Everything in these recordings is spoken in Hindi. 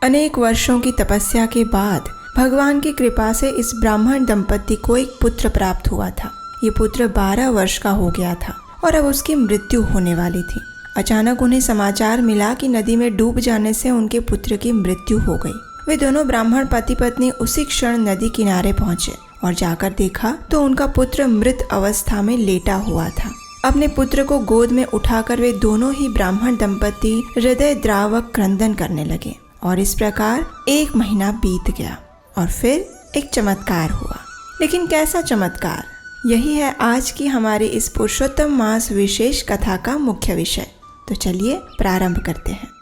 अनेक वर्षों की तपस्या के बाद भगवान की कृपा से इस ब्राह्मण दंपति को एक पुत्र प्राप्त हुआ था। ये पुत्र 12 वर्ष का हो गया था और अब उसकी मृत्यु होने वाली थी। अचानक उन्हें समाचार मिला कि नदी में डूब जाने से उनके पुत्र की मृत्यु हो गई। वे दोनों ब्राह्मण पति पत्नी उसी क्षण नदी किनारे पहुंचे और जाकर देखा तो उनका पुत्र मृत अवस्था में लेटा हुआ था। अपने पुत्र को गोद में उठाकर वे दोनों ही ब्राह्मण दंपति हृदय द्रावक क्रंदन करने लगे और इस प्रकार 1 महीना बीत गया और फिर एक चमत्कार हुआ। लेकिन कैसा चमत्कार? यही है आज की हमारी इस पुरुषोत्तम मास विशेष कथा का मुख्य विषय। तो चलिए प्रारंभ करते हैं।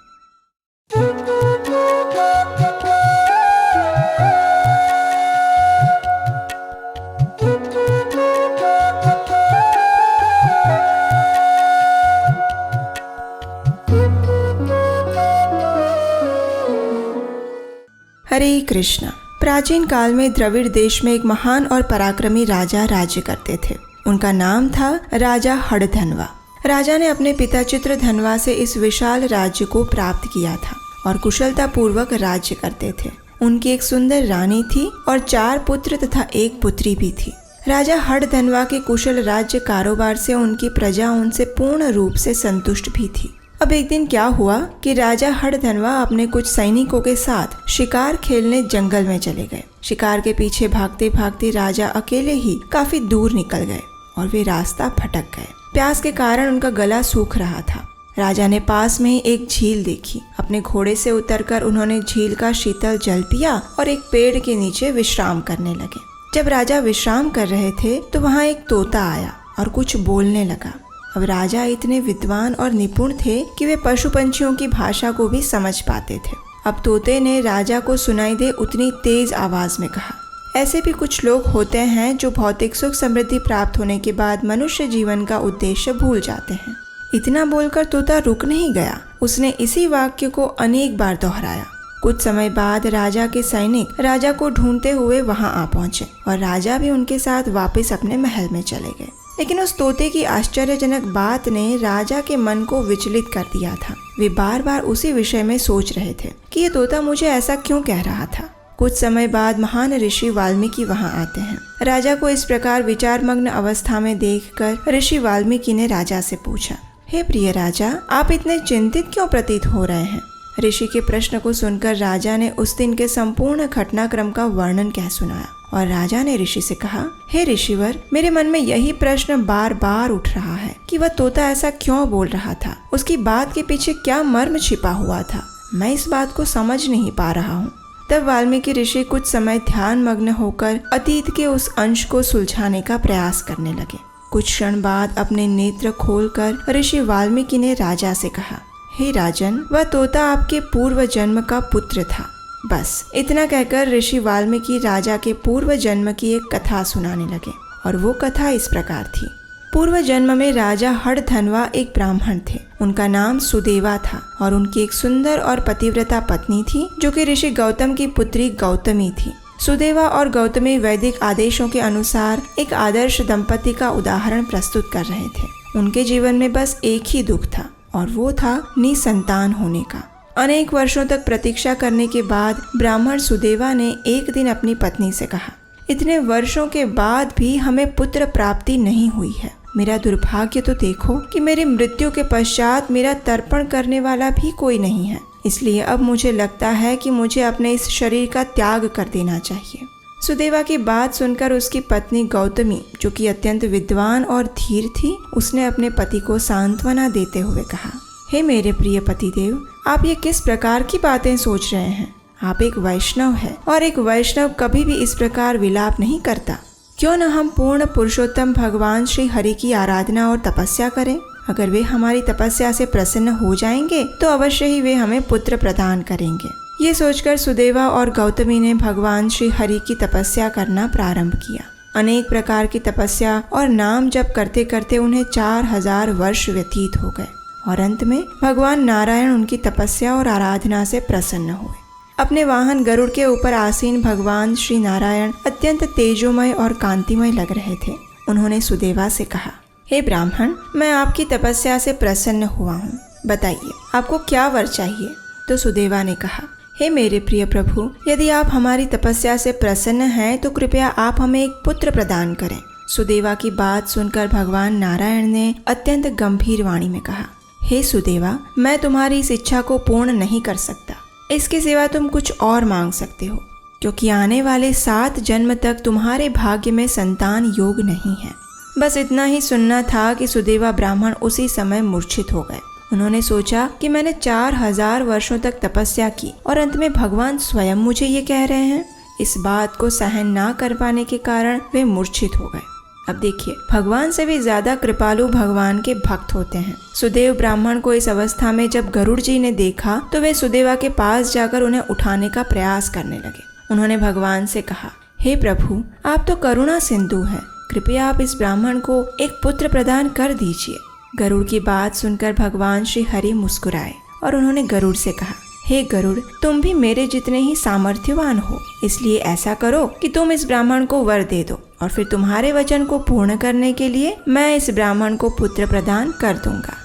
हरे कृष्ण। प्राचीन काल में द्रविड़ देश में एक महान और पराक्रमी राजा राज्य करते थे। उनका नाम था राजा हड़धनवा। राजा ने अपने पिता चित्रधनवा से इस विशाल राज्य को प्राप्त किया था और कुशलता पूर्वक राज्य करते थे। उनकी एक सुंदर रानी थी और 4 पुत्र तथा 1 पुत्री भी थी। राजा हड़धनवा के कुशल राज्य कारोबार से उनकी प्रजा उनसे पूर्ण रूप से संतुष्ट भी थी। अब एक दिन क्या हुआ कि राजा हड़धनवा अपने कुछ सैनिकों के साथ शिकार खेलने जंगल में चले गए। शिकार के पीछे भागते भागते राजा अकेले ही काफी दूर निकल गए और वे रास्ता भटक गए। प्यास के कारण उनका गला सूख रहा था। राजा ने पास में ही एक झील देखी। अपने घोड़े से उतरकर उन्होंने झील का शीतल जल पिया और एक पेड़ के नीचे विश्राम करने लगे। जब राजा विश्राम कर रहे थे तो वहाँ एक तोता आया और कुछ बोलने लगा। अब राजा इतने विद्वान और निपुण थे कि वे पशु पंछियों की भाषा को भी समझ पाते थे। अब तोते ने राजा को सुनाई दे उतनी तेज आवाज में कहा, ऐसे भी कुछ लोग होते हैं जो भौतिक सुख समृद्धि प्राप्त होने के बाद मनुष्य जीवन का उद्देश्य भूल जाते हैं। इतना बोलकर तोता रुक नहीं गया। उसने इसी वाक्य को अनेक बार दोहराया। कुछ समय बाद राजा के सैनिक राजा को ढूंढते हुए वहां आ पहुंचे और राजा भी उनके साथ वापस अपने महल में चले गए। लेकिन उस तोते की आश्चर्यजनक बात ने राजा के मन को विचलित कर दिया था। वे बार बार उसी विषय में सोच रहे थे कि ये तोता मुझे ऐसा क्यों कह रहा था। कुछ समय बाद महान ऋषि वाल्मीकि वहां आते हैं। राजा को इस प्रकार विचारमग्न अवस्था में देखकर ऋषि वाल्मीकि ने राजा से पूछा, हे प्रिय राजा, आप इतने चिंतित क्यों प्रतीत हो रहे हैं? ऋषि के प्रश्न को सुनकर राजा ने उस दिन के संपूर्ण घटनाक्रम का वर्णन कह सुनाया और राजा ने ऋषि से कहा, हे ऋषिवर, मेरे मन में यही प्रश्न बार बार उठ रहा है कि वह तोता ऐसा क्यों बोल रहा था। उसकी बात के पीछे क्या मर्म छिपा हुआ था। मैं इस बात को समझ नहीं पा रहा हूँ। तब वाल्मीकि ऋषि कुछ समय ध्यान मग्न होकर अतीत के उस अंश को सुलझाने का प्रयास करने लगे। कुछ क्षण बाद अपने नेत्र खोलकर ऋषि वाल्मीकि ने राजा से कहा, हे राजन, वह तोता आपके पूर्व जन्म का पुत्र था। बस इतना कहकर ऋषि वाल्मीकि राजा के पूर्व जन्म की एक कथा सुनाने लगे और वो कथा इस प्रकार थी। पूर्व जन्म में राजा हड़धनवा एक ब्राह्मण थे। उनका नाम सुदेवा था और उनकी एक सुंदर और पतिव्रता पत्नी थी जो कि ऋषि गौतम की पुत्री गौतमी थी। सुदेवा और गौतमी वैदिक आदेशों के अनुसार एक आदर्श दंपति का उदाहरण प्रस्तुत कर रहे थे। उनके जीवन में बस एक ही दुख था और वो था निसंतान होने का। अनेक वर्षों तक प्रतीक्षा करने के बाद ब्राह्मण सुदेवा ने एक दिन अपनी पत्नी से कहा, इतने वर्षों के बाद भी हमें पुत्र प्राप्ति नहीं हुई है। मेरा दुर्भाग्य तो देखो कि मेरी मृत्यु के पश्चात मेरा तर्पण करने वाला भी कोई नहीं है। इसलिए अब मुझे लगता है कि मुझे अपने इस शरीर का त्याग कर देना चाहिए। सुदेवा की बात सुनकर उसकी पत्नी गौतमी, जो कि अत्यंत विद्वान और धीर थी, उसने अपने पति को सांत्वना देते हुए कहा, हे मेरे प्रिय पतिदेव, आप ये किस प्रकार की बातें सोच रहे हैं? आप एक वैष्णव हैं और एक वैष्णव कभी भी इस प्रकार विलाप नहीं करता। क्यों न हम पूर्ण पुरुषोत्तम भगवान श्री हरि की आराधना और तपस्या करें। अगर वे हमारी तपस्या से प्रसन्न हो जाएंगे तो अवश्य ही वे हमें पुत्र प्रदान करेंगे। ये सोचकर सुदेवा और गौतमी ने भगवान श्री हरि की तपस्या करना प्रारंभ किया। अनेक प्रकार की तपस्या और नाम जप करते करते उन्हें 4000 वर्ष व्यतीत हो गए और अंत में भगवान नारायण उनकी तपस्या और आराधना से प्रसन्न हुए। अपने वाहन गरुड़ के ऊपर आसीन भगवान श्री नारायण अत्यंत तेजोमय और कांतिमय लग रहे थे। उन्होंने सुदेवा से कहा, हे ब्राह्मण, मैं आपकी तपस्या से प्रसन्न हुआ हूँ। बताइए आपको क्या वर चाहिए। तो सुदेवा ने कहा, हे मेरे प्रिय प्रभु, यदि आप हमारी तपस्या से प्रसन्न हैं तो कृपया आप हमें एक पुत्र प्रदान करें। सुदेवा की बात सुनकर भगवान नारायण ने अत्यंत गंभीर वाणी में कहा, हे सुदेवा, मैं तुम्हारी इस इच्छा को पूर्ण नहीं कर सकता। इसके सिवा तुम कुछ और मांग सकते हो, क्योंकि आने वाले 7 जन्म तक तुम्हारे भाग्य में संतान योग नहीं है। बस इतना ही सुनना था कि सुदेवा ब्राह्मण उसी समय मूर्छित हो गए। उन्होंने सोचा कि मैंने 4000 वर्षों तक तपस्या की और अंत में भगवान स्वयं मुझे ये कह रहे हैं। इस बात को सहन ना कर पाने के कारण वे मूर्छित हो गए। अब देखिए, भगवान से भी ज्यादा कृपालु भगवान के भक्त होते हैं। सुदेव ब्राह्मण को इस अवस्था में जब गरुड़ जी ने देखा तो वे सुदेवा के पास जाकर उन्हें उठाने का प्रयास करने लगे। उन्होंने भगवान से कहा, हे प्रभु, आप तो करुणा सिंधु हैं, कृपया आप इस ब्राह्मण को एक पुत्र प्रदान कर दीजिए। गरुड़ की बात सुनकर भगवान श्री हरि मुस्कुराए और उन्होंने गरुड़ से कहा, हे गरुड़, तुम भी मेरे जितने ही सामर्थ्यवान हो, इसलिए ऐसा करो कि तुम इस ब्राह्मण को वर दे दो और फिर तुम्हारे वचन को पूर्ण करने के लिए मैं इस ब्राह्मण को पुत्र प्रदान कर दूंगा।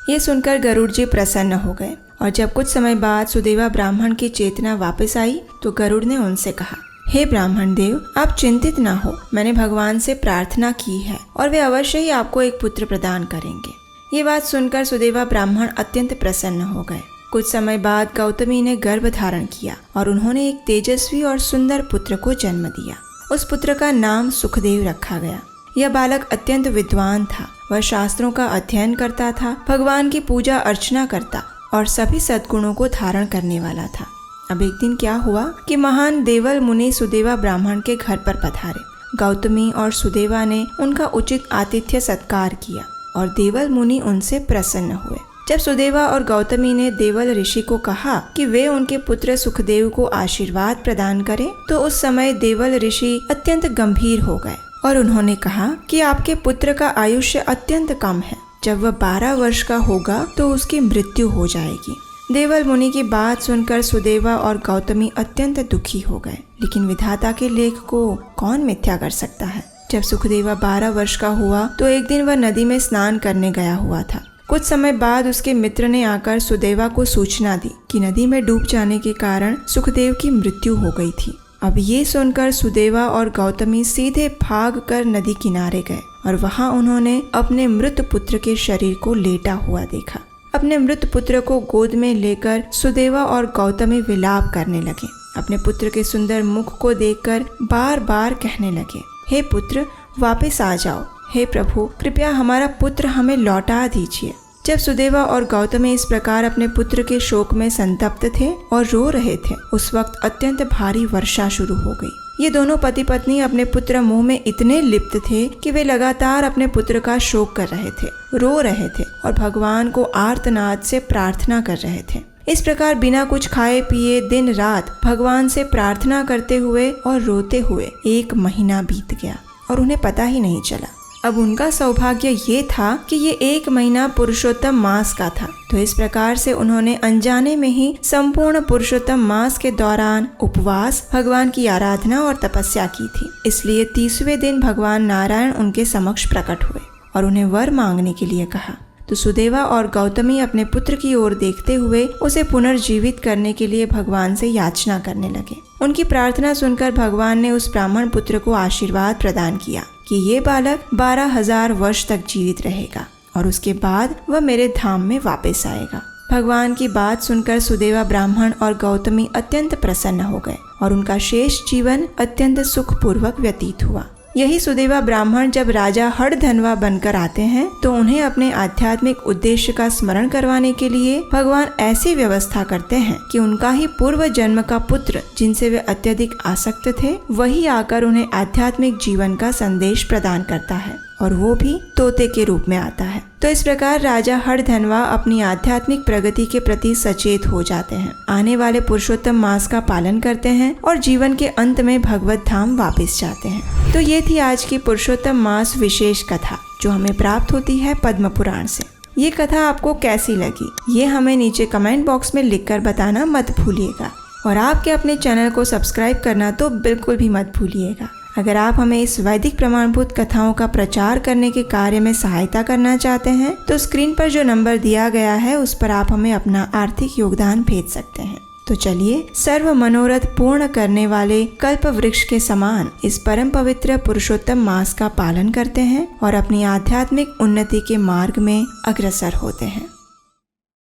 ये सुनकर गरुड़ जी प्रसन्न हो गए और जब कुछ समय बाद सुदेवा ब्राह्मण की चेतना वापस आई तो गरुड़ ने उनसे कहा, हे ब्राह्मण देव, आप चिंतित ना हो, मैंने भगवान से प्रार्थना की है और वे अवश्य ही आपको एक पुत्र प्रदान करेंगे। ये बात सुनकर सुदेवा ब्राह्मण अत्यंत प्रसन्न हो गए। कुछ समय बाद गौतमी ने गर्भ धारण किया और उन्होंने एक तेजस्वी और सुंदर पुत्र को जन्म दिया। उस पुत्र का नाम सुखदेव रखा गया। यह बालक अत्यंत विद्वान था। वह शास्त्रों का अध्ययन करता था, भगवान की पूजा अर्चना करता और सभी सद्गुणों को धारण करने वाला था। अब एक दिन क्या हुआ कि महान देवल मुनि सुदेवा ब्राह्मण के घर पर पधारे। गौतमी और सुदेवा ने उनका उचित आतिथ्य सत्कार किया और देवल मुनि उनसे प्रसन्न हुए। जब सुदेवा और गौतमी ने देवल ऋषि को कहा कि वे उनके पुत्र सुखदेव को आशीर्वाद प्रदान करें, तो उस समय देवल ऋषि अत्यंत गंभीर हो गए और उन्होंने कहा कि आपके पुत्र का आयुष्य अत्यंत कम है। जब वह 12 वर्ष का होगा तो उसकी मृत्यु हो जाएगी। देवल मुनि की बात सुनकर सुदेवा और गौतमी अत्यंत दुखी हो गए, लेकिन विधाता के लेख को कौन मिथ्या कर सकता है। जब सुखदेवा 12 वर्ष का हुआ तो एक दिन वह नदी में स्नान करने गया हुआ था। कुछ समय बाद उसके मित्र ने आकर सुदेवा को सूचना दी कि नदी में डूब जाने के कारण सुखदेव की मृत्यु हो गई थी। अब ये सुनकर सुदेवा और गौतमी सीधे भागकर नदी किनारे गए और वहां उन्होंने अपने मृत पुत्र के शरीर को लेटा हुआ देखा। अपने मृत पुत्र को गोद में लेकर सुदेवा और गौतमी विलाप करने लगे। अपने पुत्र के सुंदर मुख को देखकर बार बार कहने लगे, हे पुत्र, वापस आ जाओ। हे प्रभु, कृपया हमारा पुत्र हमें लौटा दीजिए। जब सुदेवा और गौतमी इस प्रकार अपने पुत्र के शोक में संतप्त थे और रो रहे थे, उस वक्त अत्यंत भारी वर्षा शुरू हो गई। ये दोनों पति पत्नी अपने पुत्र मोह में इतने लिप्त थे कि वे लगातार अपने पुत्र का शोक कर रहे थे, रो रहे थे और भगवान को आर्तनाद से प्रार्थना कर रहे थे। इस प्रकार बिना कुछ खाए पिए दिन रात भगवान से प्रार्थना करते हुए और रोते हुए 1 महीना बीत गया और उन्हें पता ही नहीं चला। अब उनका सौभाग्य ये था कि ये 1 महीना पुरुषोत्तम मास का था, तो इस प्रकार से उन्होंने अनजाने में ही संपूर्ण पुरुषोत्तम मास के दौरान उपवास, भगवान की आराधना और तपस्या की थी। इसलिए 30वें दिन भगवान नारायण उनके समक्ष प्रकट हुए और उन्हें वर मांगने के लिए कहा। तो सुदेवा और गौतमी अपने पुत्र की ओर देखते हुए उसे पुनर्जीवित करने के लिए भगवान से याचना करने लगे। उनकी प्रार्थना सुनकर भगवान ने उस ब्राह्मण पुत्र को आशीर्वाद प्रदान किया कि ये बालक 12,000 वर्ष तक जीवित रहेगा और उसके बाद वह मेरे धाम में वापस आएगा। भगवान की बात सुनकर सुदेवा ब्राह्मण और गौतमी अत्यंत प्रसन्न हो गए और उनका शेष जीवन अत्यंत सुखपूर्वक व्यतीत हुआ। यही सुदेवा ब्राह्मण जब राजा हड़धनवा बनकर आते हैं तो उन्हें अपने आध्यात्मिक उद्देश्य का स्मरण करवाने के लिए भगवान ऐसी व्यवस्था करते हैं कि उनका ही पूर्व जन्म का पुत्र, जिनसे वे अत्यधिक आसक्त थे, वही आकर उन्हें आध्यात्मिक जीवन का संदेश प्रदान करता है और वो भी तोते के रूप में आता है। तो इस प्रकार राजा हड़धनवा अपनी आध्यात्मिक प्रगति के प्रति सचेत हो जाते हैं, आने वाले पुरुषोत्तम मास का पालन करते हैं और जीवन के अंत में भगवत धाम वापस जाते हैं। तो ये थी आज की पुरुषोत्तम मास विशेष कथा जो हमें प्राप्त होती है पद्म पुराण से। ये कथा आपको कैसी लगी ये हमें नीचे कमेंट बॉक्स में लिखकर बताना मत भूलिएगा और आपके अपने चैनल को सब्सक्राइब करना तो बिल्कुल भी मत भूलिएगा। अगर आप हमें इस वैदिक प्रमाणभूत कथाओं का प्रचार करने के कार्य में सहायता करना चाहते हैं तो स्क्रीन पर जो नंबर दिया गया है उस पर आप हमें अपना आर्थिक योगदान भेज सकते हैं। तो चलिए सर्व मनोरथ पूर्ण करने वाले कल्प वृक्ष के समान इस परम पवित्र पुरुषोत्तम मास का पालन करते हैं और अपनी आध्यात्मिक उन्नति के मार्ग में अग्रसर होते हैं।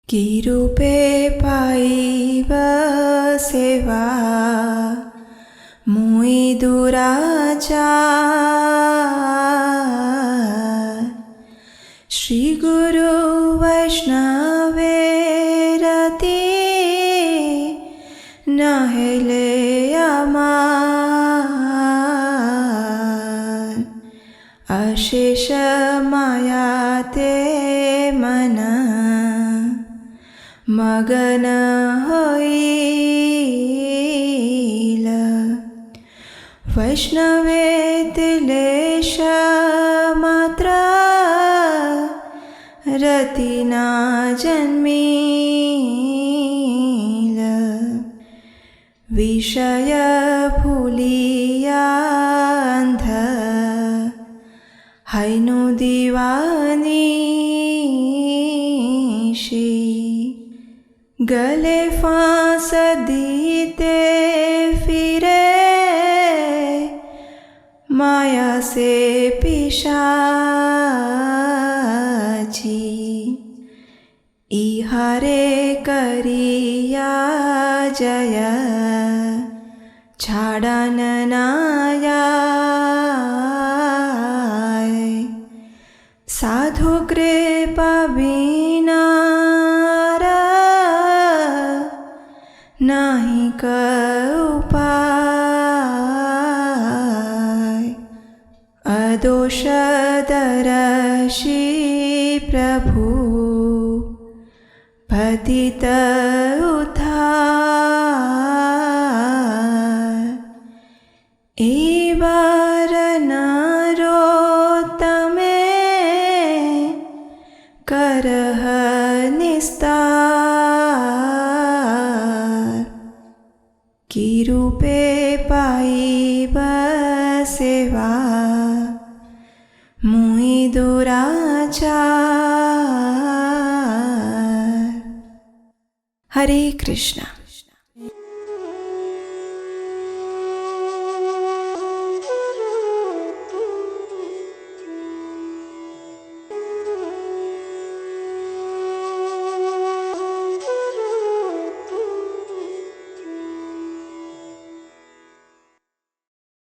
की रूपे पाइब सेवा मुई दुराचार, श्री गुरु वैष्णवे रति नहेले अमार, अशेष माया ते मन मगन होइल, वैष्णवे तिलेश मात्र रति ना जन्मील, विषय भूलिया अंध हैनु दीवानी, गले फांस दीते फिरे माया से पिशाची, इहारे करिया जय छाड़न नाया, साधु कृपा बिना नाही उपाय, अदोष दर्शी प्रभु पतित उद्धार, ए बार नारो तमे करह निस्तार, की रूपे पाइब सेवा मुई दुराचार। हरे कृष्णा।